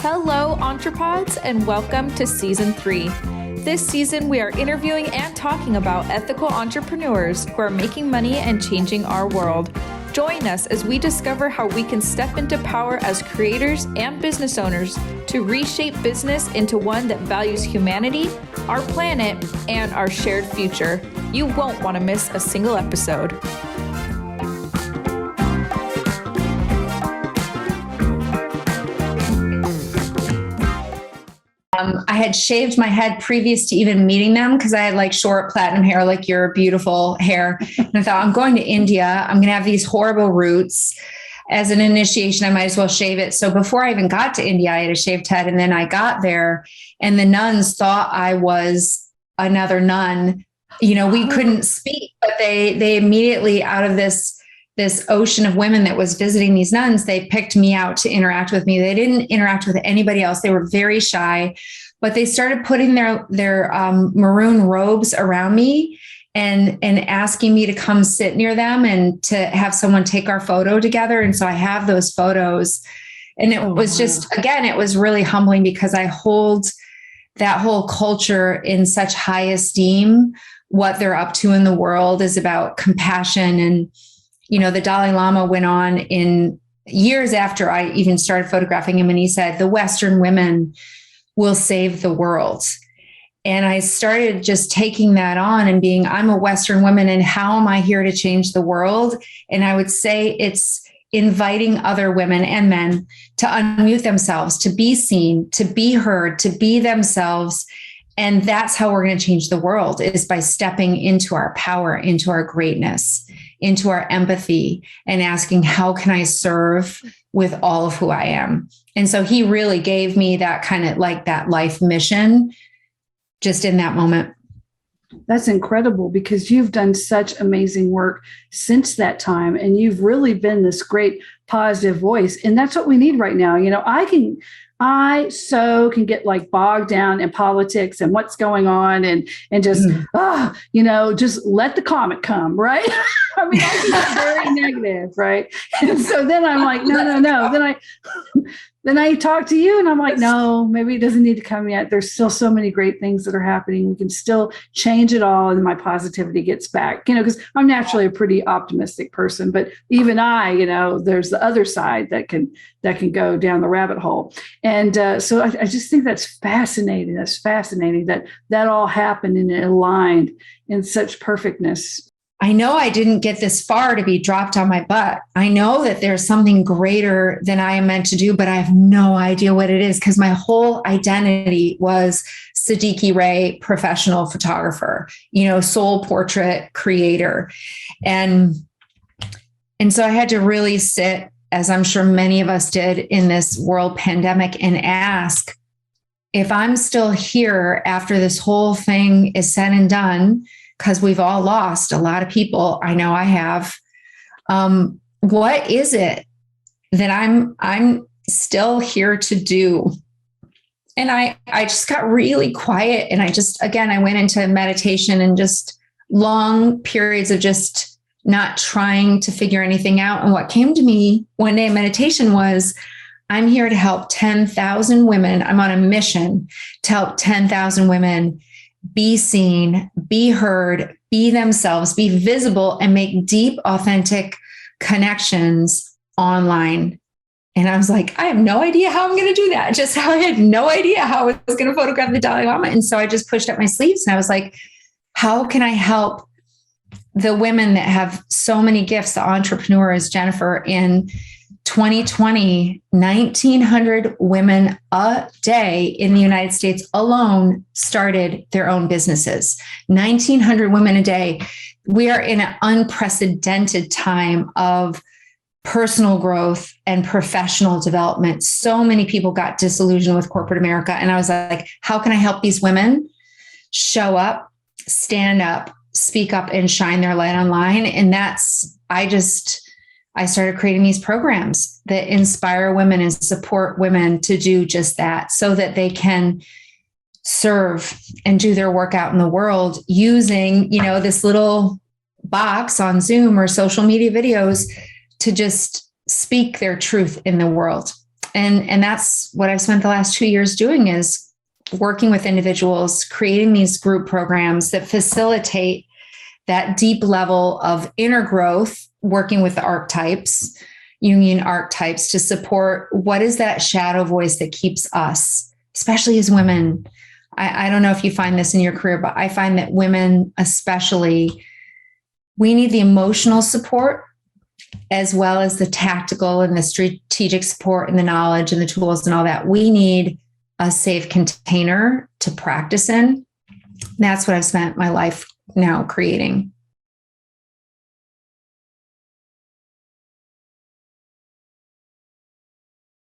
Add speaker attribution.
Speaker 1: Hello, EntrePods, and welcome to Season 3. This season, we are interviewing and talking about ethical entrepreneurs who are making money and changing our world. Join us as we discover how we can step into power as creators and business owners to reshape business into one that values humanity, our planet, and our shared future. You won't want to miss a single episode.
Speaker 2: I had shaved my head previous to even meeting them because I had like short platinum hair, like your beautiful hair. And I thought, I'm going to India. I'm going to have these horrible roots. As an initiation, I might as well shave it. So before I even got to India, I had a shaved head. And then I got there and the nuns thought I was another nun. You know, we couldn't speak, but they immediately, out of this ocean of women that was visiting these nuns, they picked me out to interact with me. They didn't interact with anybody else. They were very shy, but they started putting their maroon robes around me and asking me to come sit near them and to have someone take our photo together. And so I have those photos. And it was just, again, it was really humbling because I hold that whole culture in such high esteem. What they're up to in the world is about compassion. And you know, the Dalai Lama went on in years after I even started photographing him, and he said, the Western women will save the world. And I started just taking that on and being, I'm a Western woman, and how am I here to change the world? And I would say it's inviting other women and men to unmute themselves, to be seen, to be heard, to be themselves. And that's how we're going to change the world, is by stepping into our power, into our greatness, into our empathy, and asking, how can I serve with all of who I am? And so he really gave me that kind of like that life mission just in that moment.
Speaker 3: That's incredible, because you've done such amazing work since that time. And you've really been this great positive voice. And that's what we need right now. You know, I so can get like bogged down in politics and what's going on and just, just let the comet come, right? I mean, I can get very negative, right? And so then I'm like, no. Then I talk to you and I'm like, no, maybe it doesn't need to come yet. There's still so many great things that are happening. We can still change it all. And my positivity gets back, because I'm naturally a pretty optimistic person, but even there's the other side that can go down the rabbit hole. And so I just think that's fascinating. That's fascinating that all happened and it aligned in such perfectness.
Speaker 2: I know I didn't get this far to be dropped on my butt. I know that there's something greater than I am meant to do, but I have no idea what it is, because my whole identity was Siddiqui Ray, professional photographer, soul portrait creator. And so I had to really sit, as I'm sure many of us did in this world pandemic, and ask, if I'm still here after this whole thing is said and done, because we've all lost a lot of people. I know I have. What is it that I'm still here to do? And I just got really quiet. And I went into meditation and just long periods of just not trying to figure anything out. And what came to me one day in meditation was, I'm here to help 10,000 women. I'm on a mission to help 10,000 women be seen, be heard, be themselves, be visible, and make deep, authentic connections online. And I was like, I have no idea how I'm going to do that. Just how I had no idea how I was going to photograph the Dalai Lama. And so I just pushed up my sleeves and I was like, how can I help the women that have so many gifts, the entrepreneurs? Jennifer, in 2020, 1,900 women a day in the United States alone started their own businesses. 1,900 women a day. We are in an unprecedented time of personal growth and professional development. So many people got disillusioned with corporate America. And I was like, how can I help these women show up, stand up, speak up, and shine their light online? And I started creating these programs that inspire women and support women to do just that, so that they can serve and do their work out in the world using, this little box on Zoom or social media videos to just speak their truth in the world. And that's what I've spent the last 2 years doing, is working with individuals, creating these group programs that facilitate that deep level of inner growth, working with the archetypes, Jungian archetypes, to support what is that shadow voice that keeps us, especially as women. I don't know if you find this in your career, but I find that women especially, we need the emotional support as well as the tactical and the strategic support and the knowledge and the tools and all that. We need a safe container to practice in. That's what I've spent my life now creating.